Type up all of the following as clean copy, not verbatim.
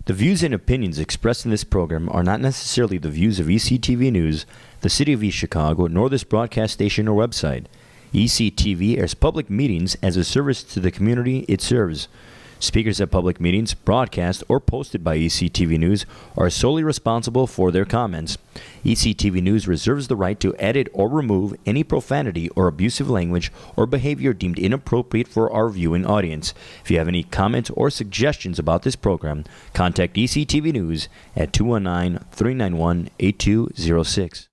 The views and opinions expressed in this program are not necessarily the views of ECTV News, the City of East Chicago, nor this broadcast station or website. ECTV airs public meetings as a service to the community it serves. Speakers at public meetings, broadcast, or posted by ECTV News are solely responsible for their comments. ECTV News reserves the right to edit or remove any profanity or abusive language or behavior deemed inappropriate for our viewing audience. If you have any comments or suggestions about this program, contact ECTV News at 219-391-8206.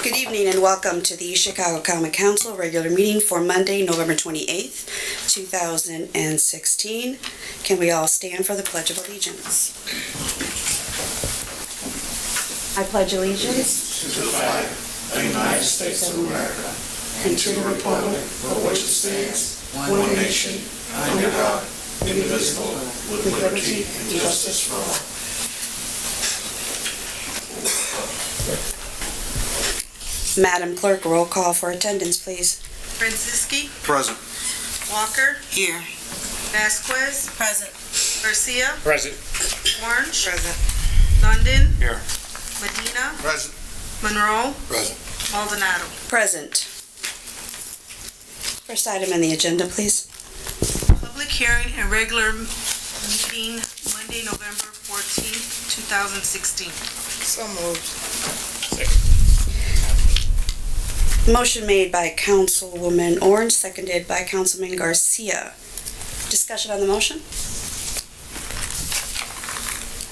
Good evening and welcome to the Chicago Common Council regular meeting for Monday, November 28th, 2016. Can we all stand for the Pledge of Allegiance? I pledge allegiance to the flag of the United States of America and to the republic for which it stands, one nation, under God, indivisible, with liberty and justice for all. Madam Clerk, roll call for attendance, please. Franciski, Present. Walker, Here. Vasquez, Present. Garcia, Present. Orange, Present. London, Here. Medina, Present. Monroe, Present. Maldonado. Present. First item on the agenda, please. Public hearing and regular meeting Monday, November 14th, 2016. So moved. Second. Motion made by Councilwoman Orange, seconded by Councilman Garcia. Discussion on the motion?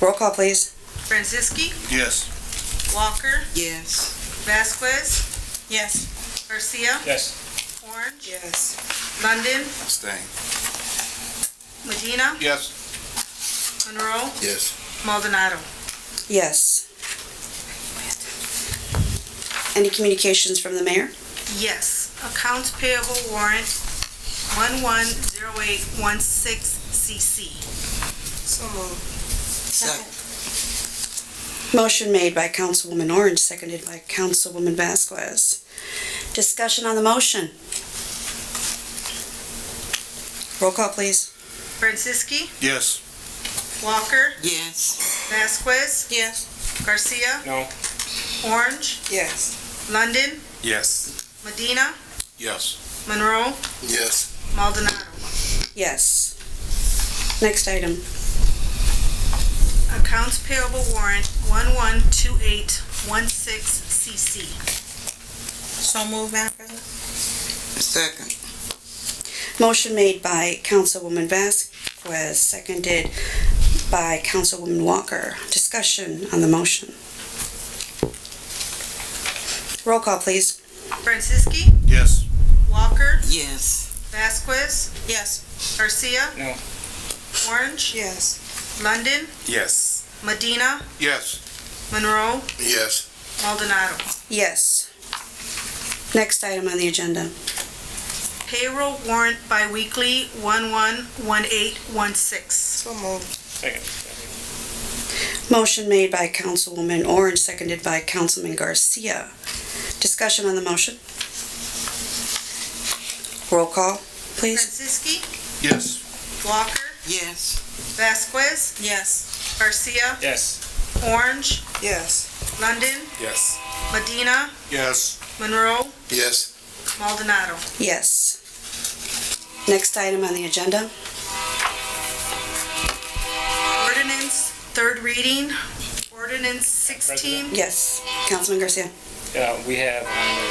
Roll call, please. Franciski, Yes. Walker, Yes. Vasquez, Yes. Garcia, Yes. Orange, Yes. London, Staying. Medina, Yes. Monroe, Yes. Maldonado. Yes. Any communications from the mayor? Yes. Accounts payable warrant 110816 CC. So moved. Second. Motion made by Councilwoman Orange, seconded by Councilwoman Vasquez. Discussion on the motion. Roll call, please. Franciski, Yes. Walker, Yes. Vasquez, Yes. Garcia, No. Orange, Yes. London, Yes. Medina, Yes. Monroe, Yes. Maldonado. Yes. Next item. Accounts payable warrant 112816 CC. So moved, Madam President. Second. Motion made by Councilwoman Vasquez, seconded by Councilwoman Walker. Discussion on the motion. Roll call, please. Franciski, Yes. Walker, Yes. Vasquez, Yes. Garcia, No. Orange, Yes. London, Yes. Medina, Yes. Monroe, Yes. Maldonado. Yes. Next item on the agenda. Payroll warrant biweekly 111816. So moved. Second. Motion made by Councilwoman Orange, seconded by Councilman Garcia. Discussion on the motion. Roll call, please. Franciski, Yes. Walker, Yes. Vasquez, Yes. Garcia, Yes. Orange, Yes. London, Yes. Medina, Yes. Monroe, Yes. Maldonado. Yes. Next item on the agenda. Ordinance, third reading, ordinance 16. Yes. Councilman Garcia. We have on the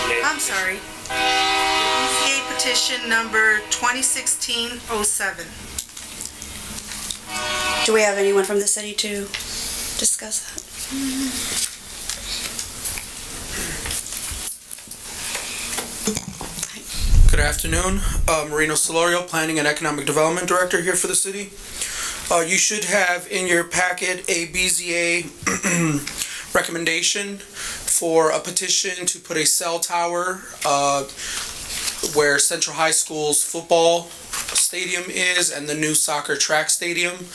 BZA. I'm sorry. BCA petition number 2016-07. Do we have anyone from the city to discuss that? Good afternoon. Marino Solorio, Planning and Economic Development Director here for the city. You should have in your packet a BZA recommendation for a petition to put a cell tower where Central High School's football stadium is and the new soccer track stadium,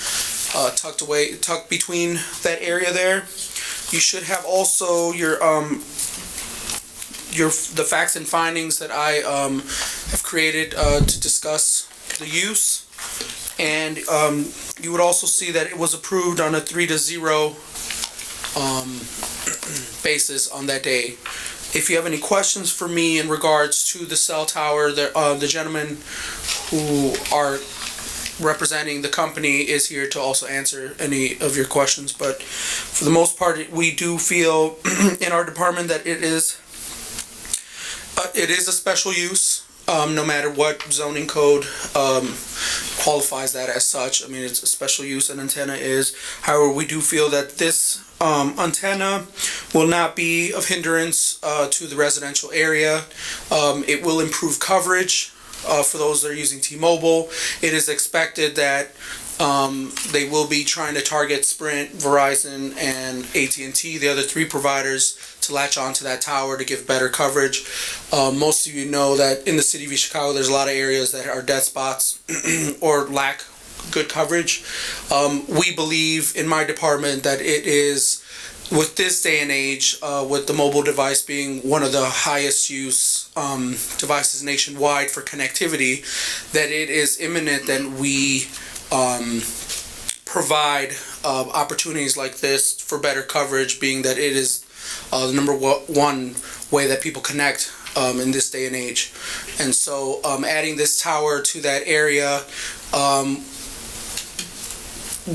tucked between that area there. You should have also the facts and findings that I have created to discuss the use. And you would also see that it was approved on a 3-0 basis on that day. If you have any questions for me in regards to the cell tower, the gentleman who are representing the company is here to also answer any of your questions. But for the most part, we do feel in our department that it is a special use. No matter what zoning code qualifies that as such. I mean, it's a special use an antenna is. However, we do feel that this antenna will not be of hindrance to the residential area. It will improve coverage for those that are using T-Mobile. It is expected that they will be trying to target Sprint, Verizon, and AT&T, the other three providers, to latch onto that tower to give better coverage. Most of you know that in the city of Chicago, there's a lot of areas that are dead spots or lack good coverage. We believe in my department that it is, with this day and age, with the mobile device being one of the highest use devices nationwide for connectivity, that it is imminent that we provide opportunities like this for better coverage, being that it is the number one way that people connect in this day and age. And so adding this tower to that area,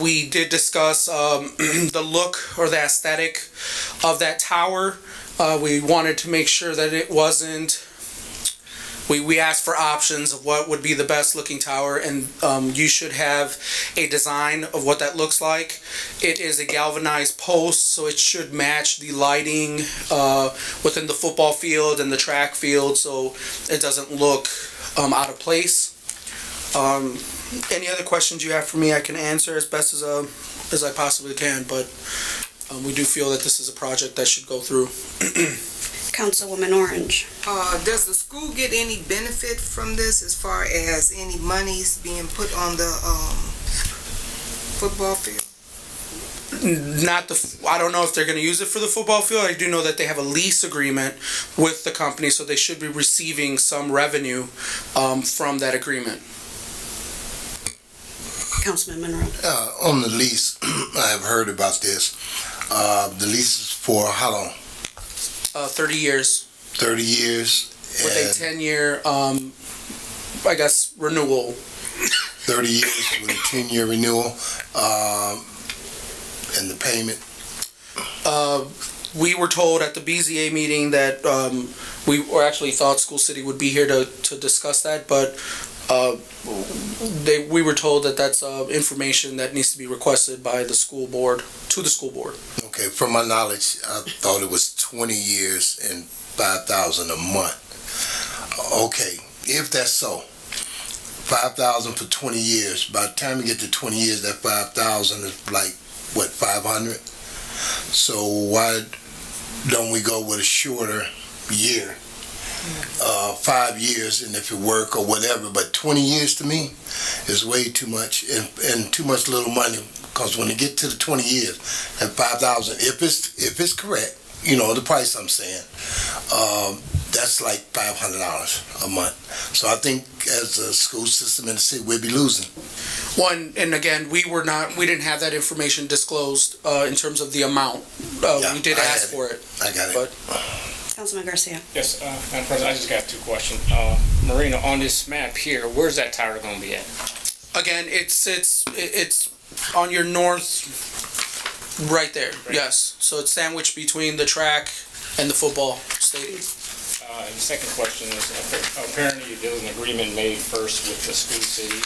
we did discuss the look or the aesthetic of that tower. We wanted to make sure that it wasn't, we asked for options of what would be the best looking tower, and you should have a design of what that looks like. It is a galvanized post, so it should match the lighting within the football field and the track field, so it doesn't look out of place. Any other questions you have for me, I can answer as best as I possibly can, but we do feel that this is a project that should go through. Councilwoman Orange. Does the school get any benefit from this as far as any monies being put on the football field? I don't know if they're going to use it for the football field. I do know that they have a lease agreement with the company, so they should be receiving some revenue from that agreement. Councilman Monroe. On the lease, I've heard about this. The lease is for how long? 30 years. 30 years. With a 10-year, I guess, renewal. 30 years with a 10-year renewal. And the payment? We were told at the BZA meeting that we actually thought School City would be here to discuss that, but we were told that that's information that needs to be requested by the school board, to the school board. Okay, from my knowledge, I thought it was 20 years and $5,000 a month. Okay, if that's so, $5,000 for 20 years. By the time you get to 20 years, that $5,000 is like, what, $500? So why don't we go with a shorter year? 5 years, and if it work or whatever, but 20 years to me is way too much and too much little money, because when you get to the 20 years and 5,000, if it's correct, you know, the price I'm saying, that's like $500 a month. So I think as a school system in the city, we'd be losing. One, and again, we didn't have that information disclosed in terms of the amount. We did ask for it. I got it. But Councilman Garcia. Yes, Madam President, I just got two questions. Marina, on this map here, where's that tower going to be at? again, it's on your north, right there. Right. Yes. So it's sandwiched between the track and the football stadium. And the second question is, apparently there was an agreement made first with the school city,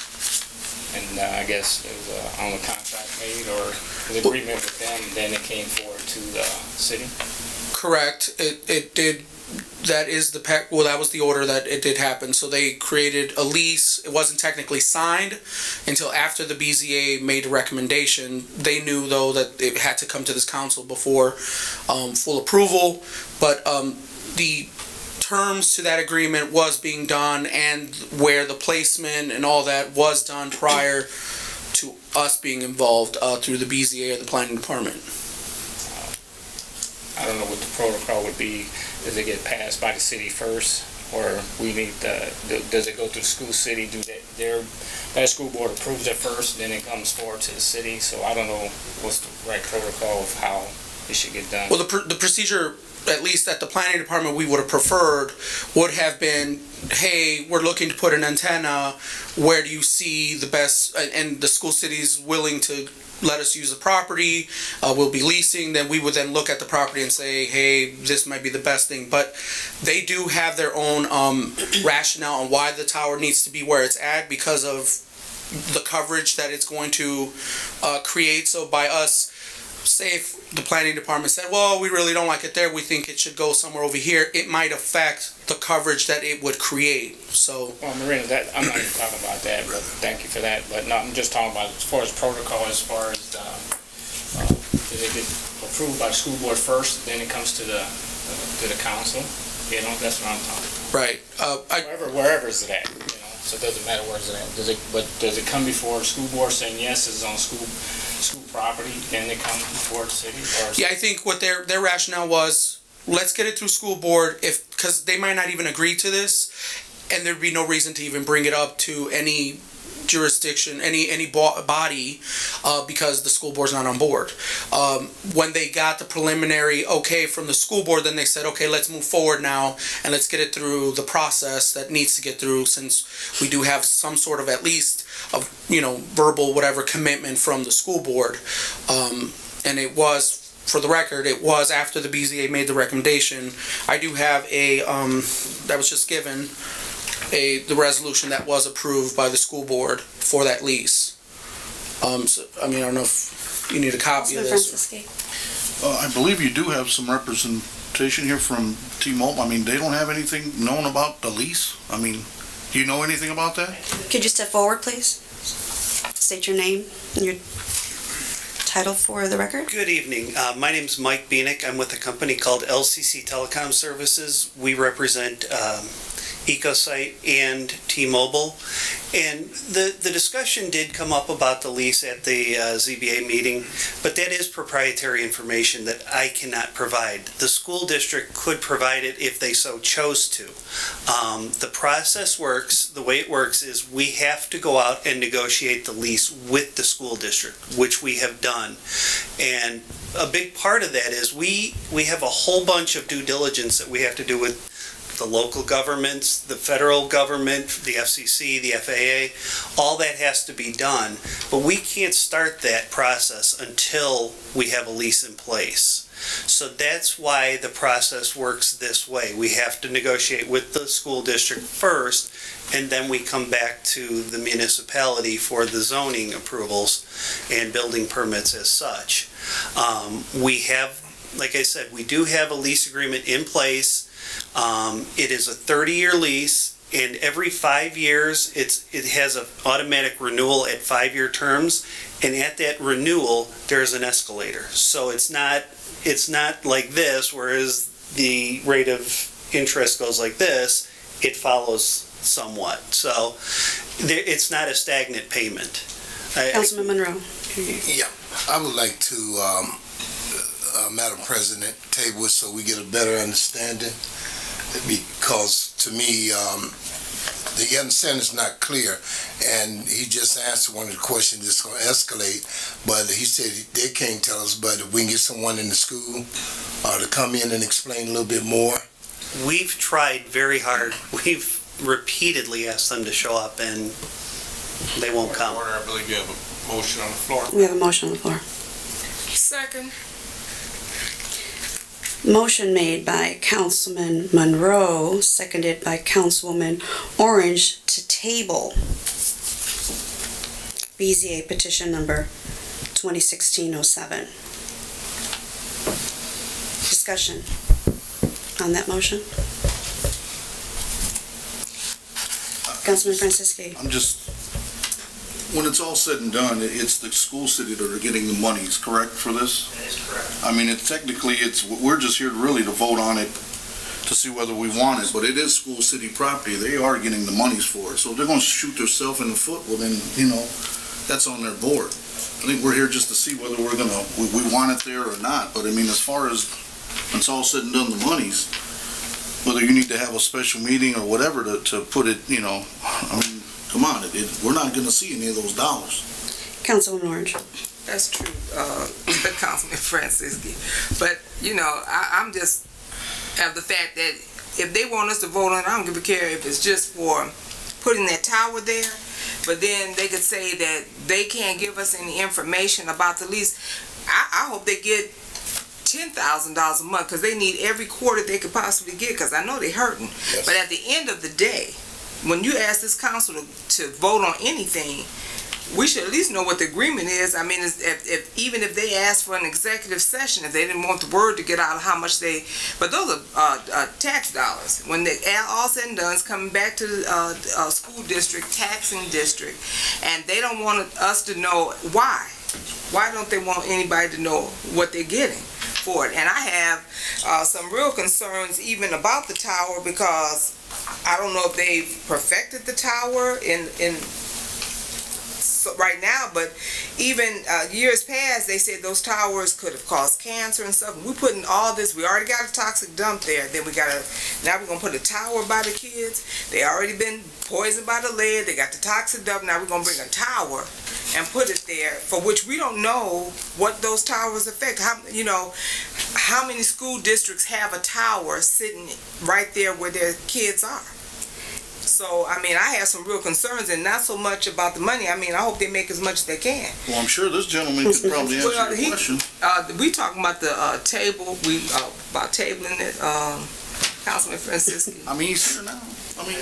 and I guess there was on a contract made, or an agreement with them, and then it came forward to the city? Correct. It did. That is the pack. Well, that was the order that it did happen. So they created a lease. It wasn't technically signed until after the BZA made a recommendation. They knew though that it had to come to this council before full approval. But the terms to that agreement was being done and where the placement and all that was done prior to us being involved through the BZA or the planning department. I don't know what the protocol would be. Does it get passed by the city first? Or we need, does it go to the school city? That school board approves it first, then it comes forward to the city? So I don't know what's the right protocol of how it should get done. Well, the procedure, at least at the planning department, we would have preferred would have been, hey, we're looking to put an antenna. Where do you see the best? And the school city's willing to let us use the property. We'll be leasing. Then we would then look at the property and say, hey, this might be the best thing. But they do have their own rationale on why the tower needs to be where it's at because of the coverage that it's going to create. So by us, say if the planning department said, well, we really don't like it there, we think it should go somewhere over here, it might affect the coverage that it would create. So, well, Marina, I'm not even talking about that, but thank you for that. But no, I'm just talking about as far as protocol, as far as does it get approved by the school board first, then it comes to the council. You know, that's what I'm talking about. right. Wherever is it at, you know, so it doesn't matter where it's at. Does it come before the school board saying yes, it's on school property, then they come before the city? Or Yeah, I think what their rationale was, let's get it through school board, because they might not even agree to this, and there'd be no reason to even bring it up to any jurisdiction, any body, because the school board's not on board. When they got the preliminary okay from the school board, then they said, okay, let's move forward now and let's get it through the process that needs to get through, since we do have some sort of at least of, verbal whatever commitment from the school board. And it was, for the record, it was after the BZA made the recommendation. I do have a that was just given the resolution that was approved by the school board for that lease. So, I mean, I don't know if you need a copy of Councilman this. Franciski. I believe you do have some representation here from T-Mobile. I mean, they don't have anything known about the lease? I mean, do you know anything about that? Could you step forward, please? State your name and your title for the record. Good evening. My name's Mike Bienick. I'm with a company called LCC Telecom Services. We represent EcoSite and T-Mobile. And the discussion did come up about the lease at the ZBA meeting, but that is proprietary information that I cannot provide. The school district could provide it if they so chose to. The process works, the way it works is we have to go out and negotiate the lease with the school district, which we have done. And a big part of that is we have a whole bunch of due diligence that we have to do with the local governments, the federal government, the FCC, the FAA, all that has to be done. But we can't start that process until we have a lease in place. So that's why the process works this way. We have to negotiate with the school district first, and then we come back to the municipality for the zoning approvals and building permits as such. We have, like I said, we do have a lease agreement in place. It is a 30-year lease, and every 5 years, it has an automatic renewal at 5-year terms, and at that renewal, there's an escalator. So it's not like this, whereas the rate of interest goes like this, it follows somewhat. So it's not a stagnant payment. Councilman Monroe. Yeah, I would like to, Madam President, table it so we get a better understanding, because to me, the understanding is not clear, and he just answered one of the questions that's going to escalate, but he said they can't tell us, but if we can get someone in the school to come in and explain a little bit more. We've tried very hard. We've repeatedly asked them to show up, and they won't come. Order, I believe you have a motion on the floor. We have a motion on the floor. Second. Motion made by Councilman Monroe, seconded by Councilwoman Orange to table BZA petition number 2016-07. Discussion on that motion? Councilman Franciski. I'm just, when it's all said and done, it's the school city that are getting the monies, correct, for this? That is correct. I mean, we're just here really to vote on it to see whether we want it, but it is school city property. They are getting the monies for it. So if they're gonna shoot themselves in the foot, well then, that's on their board. I think we're here just to see whether we want it there or not. But I mean, as far as when it's all said and done, the monies, whether you need to have a special meeting or whatever to put it, I mean, come on, we're not gonna see any of those dollars. Councilwoman Orange. That's true, Councilman Franciski. But, I'm just of the fact that if they want us to vote on it, I don't give a care if it's just for putting that tower there, but then they could say that they can't give us any information about the lease. I hope they get $10,000 a month, because they need every quarter they could possibly get, because I know they're hurting. Yes. But at the end of the day, when you ask this council to vote on anything, we should at least know what the agreement is. I mean, even if they ask for an executive session, if they didn't want the word to get out of how much but those are tax dollars. When they all said and done, it's coming back to the school district, taxing district, and they don't want us to know why. Why don't they want anybody to know what they're getting for it? And I have some real concerns even about the tower, because I don't know if they've perfected the tower right now, but even years past, they said those towers could have caused cancer and stuff. We're putting all this, we already got a toxic dump there, then now we're going to put a tower by the kids. They already been poisoned by the lead, they got the toxic dump, now we're going to bring a tower and put it there, for which we don't know what those towers affect. How many school districts have a tower sitting right there where their kids are? So, I mean, I have some real concerns, and not so much about the money. I mean, I hope they make as much as they can. Well, I'm sure this gentleman could probably answer your question. We talking about the table, about tabling it, Councilman Franciski. I mean, he's here now. I mean,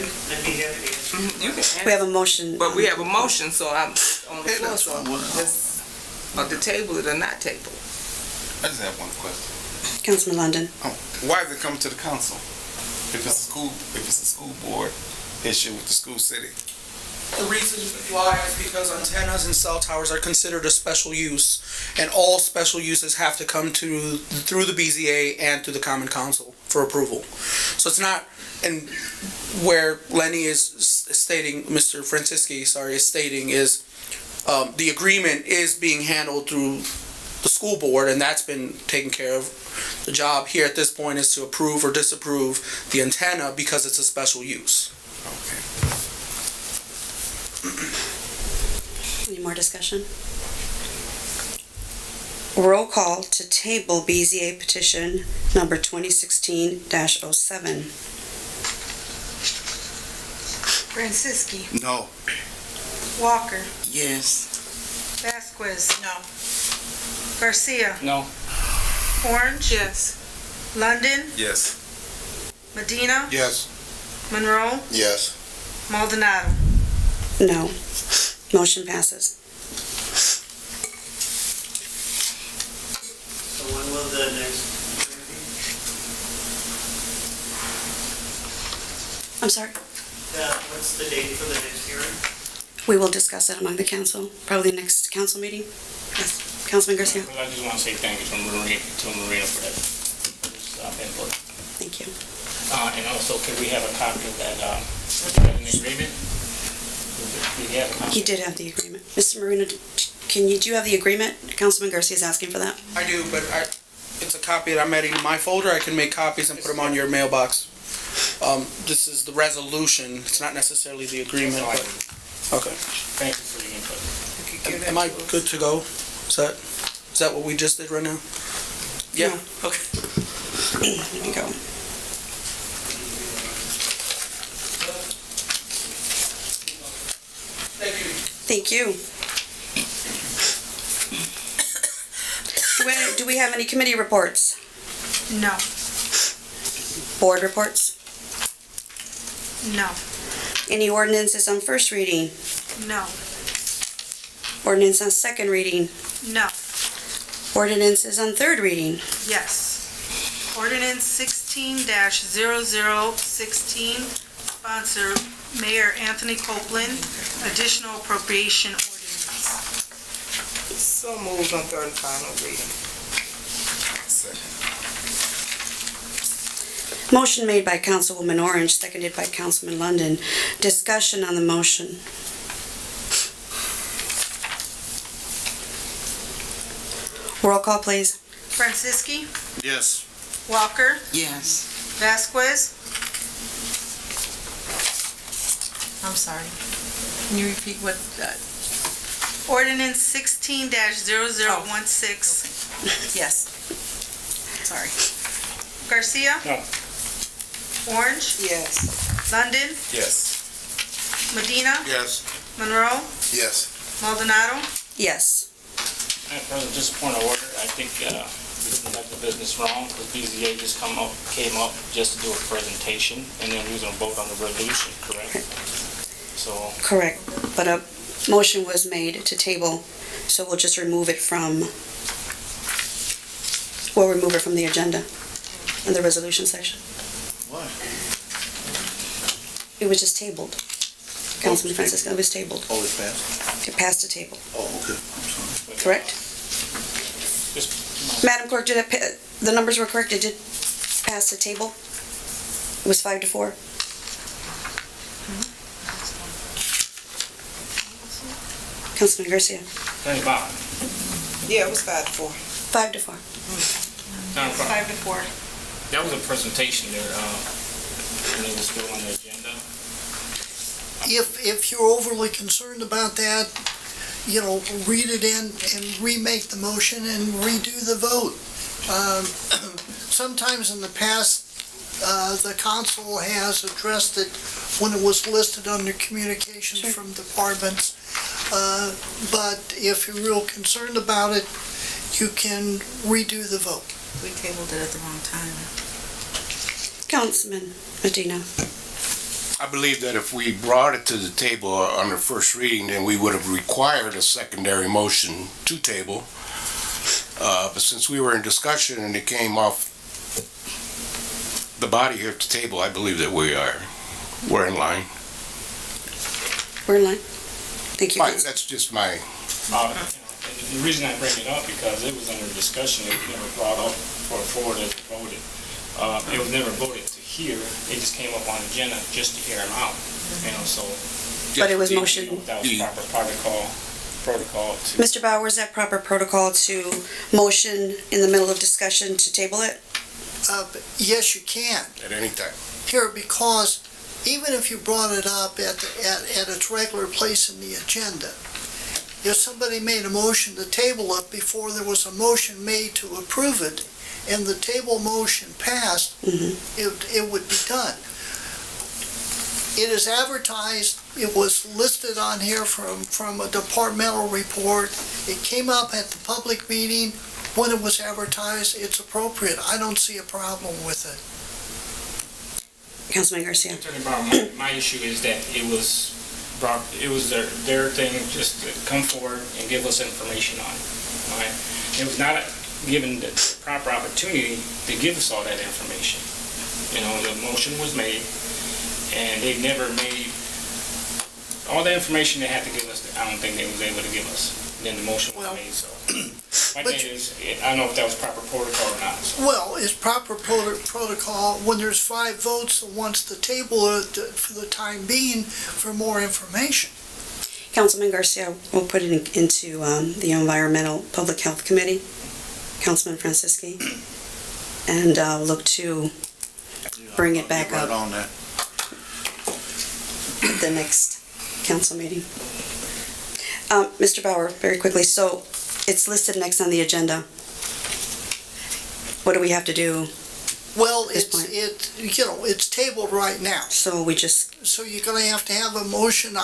You can answer. We have a motion. But we have a motion, so I'm on the Hey, floor, that's so fine. but the table it or not table. I just have one question. Councilman London. Why is it coming to the council? If it's a school board issue with the school city? The reason why is because antennas and cell towers are considered a special use, and all special uses have to come through the BZA and to the Common Council for approval. So it's not, and where Lenny is stating, Mr. Franciski, is stating is the agreement is being handled through the school board, and that's been taken care of. The job here at this point is to approve or disapprove the antenna because it's a special use. Any more discussion? Roll call to table BZA petition number 2016-07. Franciski. no. Walker. Yes. Vasquez. No. Garcia. No. Orange. Yes. London. Yes. Medina. Yes. Monroe, Yes. Maldonado. No. Motion passes. so when will the next I'm sorry. what's the date for the next hearing? We will discuss it among the council, probably next council meeting. Yes. Councilman Garcia. I just want to say thank you to Marina for that input. Thank you. And also, could we have a copy of that, an agreement? Do we have a copy? He did have the agreement. Mr. Marino, do you have the agreement? Councilman Garcia is asking for that. I do, but it's a copy that I'm adding in my folder. I can make copies and put them on your mailbox. This is the resolution. It's not necessarily the agreement, but, okay. Thank you for your input. Am I good to go? Is that what we just did right now? Yeah, No. okay. There you go. Thank you. Do we have any committee reports? No. Board reports? No. Any ordinances on first reading? No. Ordinance on second reading? No. Ordinances on third reading? Yes. Ordinance 16-0016, sponsor Mayor Anthony Copeland, additional appropriation ordinance. So moved on third and final reading. Second. Motion made by Councilwoman Orange, seconded by Councilman London. Discussion on the motion. Roll call, please. Franciski, Yes. Walker, Yes. Vasquez, I'm sorry. Can you repeat what, ordinance 16-0016. yes. Sorry. Garcia, No. Orange, Yes. London, Yes. Medina, Yes. Monroe, Yes. Maldonado. Yes. Madam President, just a point of order, I think we conducted the business wrong, because BZA just came up just to do a presentation, and then we was gonna vote on the resolution, correct? So, Correct. But a motion was made to table, so we'll just remove it from, the agenda in the resolution section. Why? It was just tabled. Councilman Francisco, it was tabled. Oh, it's passed? It passed the table, Oh, okay. I'm sorry. correct? just, Madam Clerk, the numbers were correct? It did pass the table? It was 5-4? Councilman Garcia, Attorney Bauer, Yeah, it was 5-4. 5-4. Madam Clerk, 5-4. that was a presentation there, and it was still on the agenda. If you're overly concerned about that, read it in and remake the motion and redo the vote. Sometimes in the past, the council has addressed it when it was listed under communications Sure. from departments. But if you're real concerned about it, you can redo the vote. We tabled it at the wrong time. Councilman Medina. I believe that if we brought it to the table on the first reading, then we would have required a secondary motion to table. But since we were in discussion and it came off the body here to table, I believe that we're in line. We're in line. Thank you. Fine, Council. that's just my, The reason I bring it up, because it was under discussion, it was never brought up for the floor to vote it. It was never voted to hear, it just came up on the agenda just to hear them out, so. But it was You know, motion. That was proper protocol to. Mr. Bauer, is that proper protocol to motion in the middle of discussion to table it? Yes, you can. at any time. Here, because even if you brought it up at its regular place in the agenda, if somebody made a motion to table it before there was a motion made to approve it, and the table motion passed, it would be done. It is advertised, it was listed on here from a departmental report. It came up at the public meeting. When it was advertised, it's appropriate. I don't see a problem with it. Councilman Garcia. Attorney Bauer, my issue is that it was their thing just to come forward and give us information on it. All right? It was not given the proper opportunity to give us all that information. The motion was made, and they never made all the information they had to give us. I don't think they was able to give us. Then the motion was made, so. My But thing is, I don't know if that was proper protocol or not. So. Well, it's proper protocol when there's 5 votes that wants to table it for the time being for more information. Councilman Garcia, we'll put it into the Environmental Public Health Committee. Councilman Franciski. And look to bring it back Get right up on that. at the next council meeting. Mr. Bauer, very quickly, so it's listed next on the agenda. What do we have to do? Well, This point. it's tabled right now. So we just, So you're gonna have to have a motion.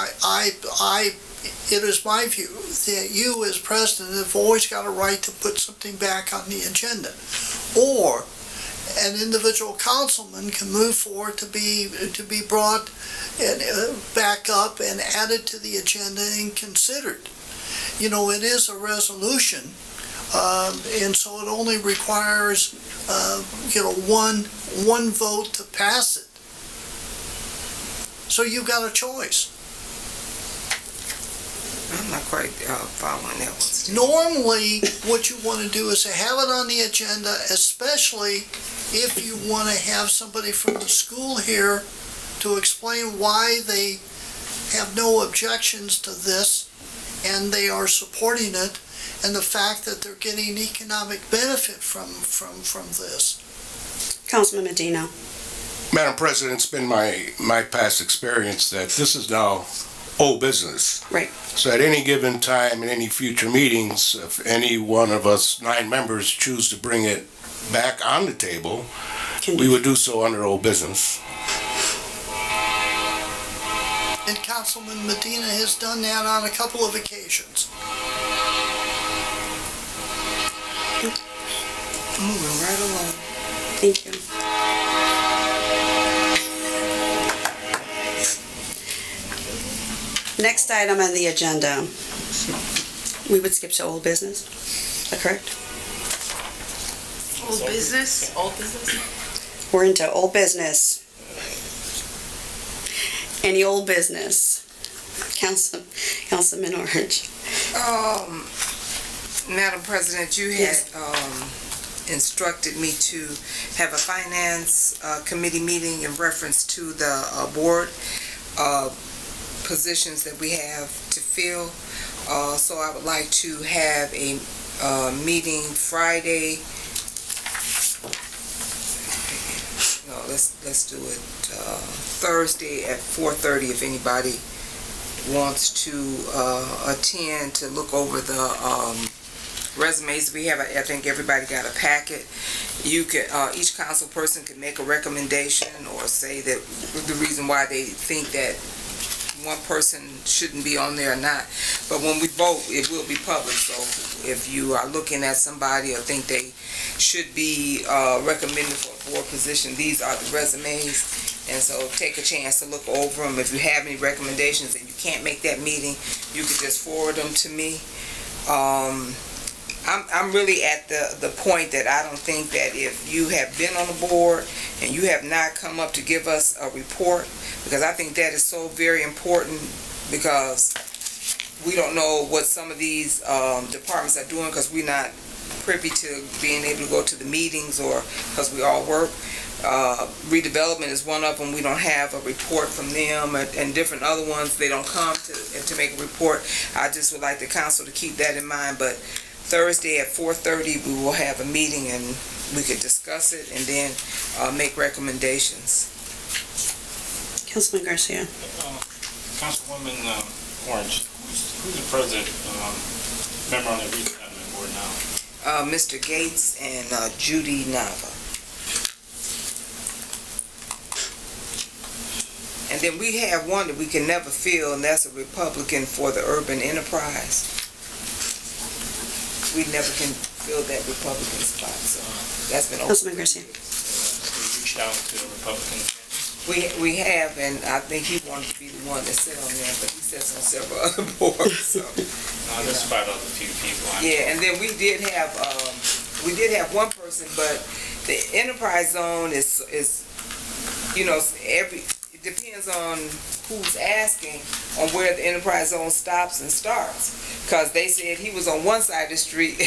It is my view that you as president have always got a right to put something back on the agenda. Or an individual councilman can move forward to be brought back up and added to the agenda and considered. It is a resolution, and so it only requires, one vote to pass it. So you've got a choice. I'm not quite following that one. Normally, what you want to do is to have it on the agenda, especially if you want to have somebody from the school here to explain why they have no objections to this and they are supporting it, and the fact that they're getting economic benefit from this. Councilman Medina. Madam President, it's been my past experience that this is now old business. Right. So at any given time in any future meetings, if any one of us 9 members choose to bring it back on the table, we would do so under old business. And Councilman Medina has done that on a couple of occasions. Moving right along. Thank you. Next item on the agenda, we would skip to old business. Is that correct? Old business? Old business? We're into old business. Any old business? Councilman Orange. Madam President, you had instructed me to have a finance committee meeting in reference to the board positions that we have to fill. So I would like to have a meeting Friday. No, let's do it Thursday at 4:30 if anybody wants to attend to look over the resumes we have. I think everybody got a packet. You could each council person could make a recommendation or say that the reason why they think that one person shouldn't be on there or not. But when we vote, it will be public. So if you are looking at somebody or think they should be recommended for a board position, these are the resumes. And so take a chance to look over them. If you have any recommendations and you can't make that meeting, you could just forward them to me. I'm really at the point that I don't think that if you have been on the board and you have not come up to give us a report, because I think that is so very important, because we don't know what some of these departments are doing, because we're not privy to being able to go to the meetings, or because we all work. Redevelopment is one of them. We don't have a report from them, and different other ones, they don't come to make a report. I just would like the council to keep that in mind. But Thursday at 4:30 we will have a meeting and we could discuss it and then make recommendations. Councilman Garcia. Councilwoman Orange, who's the president, member on the redevelopment board now? Mr. Gates and Judy Nava. And then we have one that we can never fill, and that's a Republican for the urban enterprise. We never can fill that Republican spot, so that's been open. Councilman Garcia. We reached out to a Republican. We have, and I think he wanted to be the one that sat on there, but he sits on several other boards, so. No, there's about a few people. Yeah, and then we did have one person, but the enterprise zone is it depends on who's asking on where the enterprise zone stops and starts. Because they said he was on one side of the street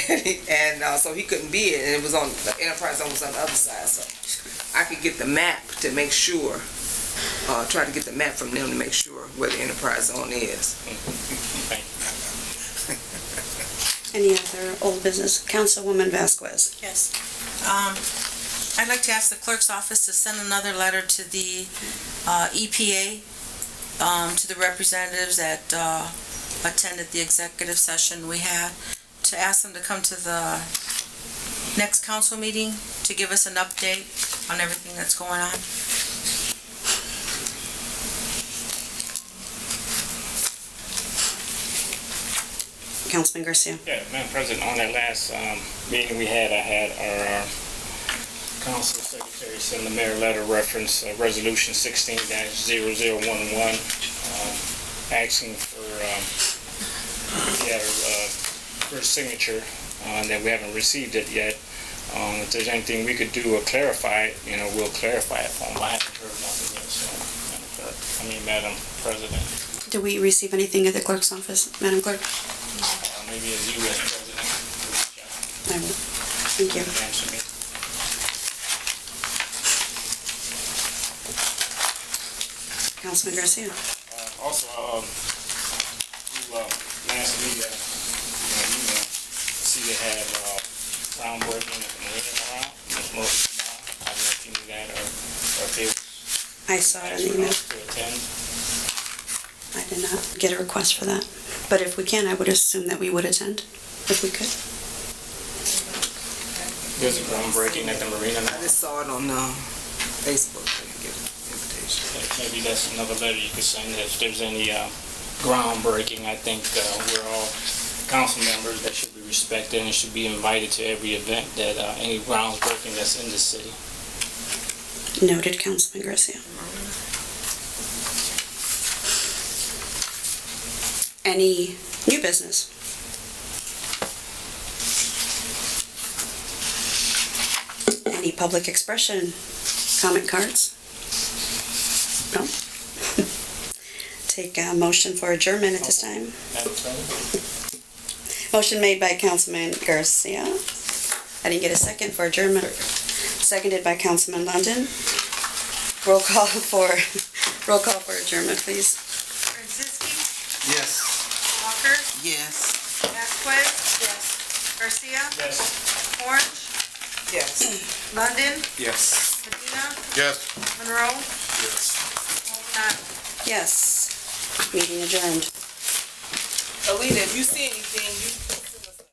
and so he couldn't be it, and it was on the enterprise zone was on the other side. So I could get the map to make sure, try to get the map from them to make sure where the enterprise zone is. Any other old business? Councilwoman Vasquez. Yes. I'd like to ask the clerk's office to send another letter to the EPA, to the representatives that attended the executive session we had, to ask them to come to the next council meeting to give us an update on everything that's going on. Councilman Garcia. Yeah, Madam President, on that last meeting we had, I had our council secretary send the mayor letter reference resolution 16-0011 asking for first signature that we haven't received it yet. If there's anything we could do or clarify it, we'll clarify it for them. I haven't heard nothing yet, so Madam President. Do we receive anything at the clerk's office, Madam Clerk? Maybe as you as President. I will. Thank you. Answer me. Councilman Garcia. Also, you, last week, email, see they had, groundbreaking at the Marina Morale, most tomorrow. I don't know if you knew that or if it was I saw it on asked the email. to attend. I did not get a request for that. But if we can, I would assume that we would attend, if we could. There's a groundbreaking at the Marina I Morale. just saw it on, Facebook, I didn't get an invitation. Maybe that's another letter you could send if there's any, groundbreaking. I think, we're all council members that should be respected and should be invited to every event that, any groundbreaking that's in the city. Noted, Councilman Garcia. Any new business? Any public expression, comment cards? No? Take a motion for adjournment at this time. Madam President? Motion made by Councilman Garcia. I didn't get a second for adjournment. Seconded by Councilman London. Roll call for adjournment, please. Franceschi? Yes. Walker? Yes. Vasquez? Yes. Garcia? Yes. Orange? Yes. London? Yes. Medina? Yes. Monroe? Yes. Maldonado? Yes. Meeting adjourned. Alita, if you see anything, you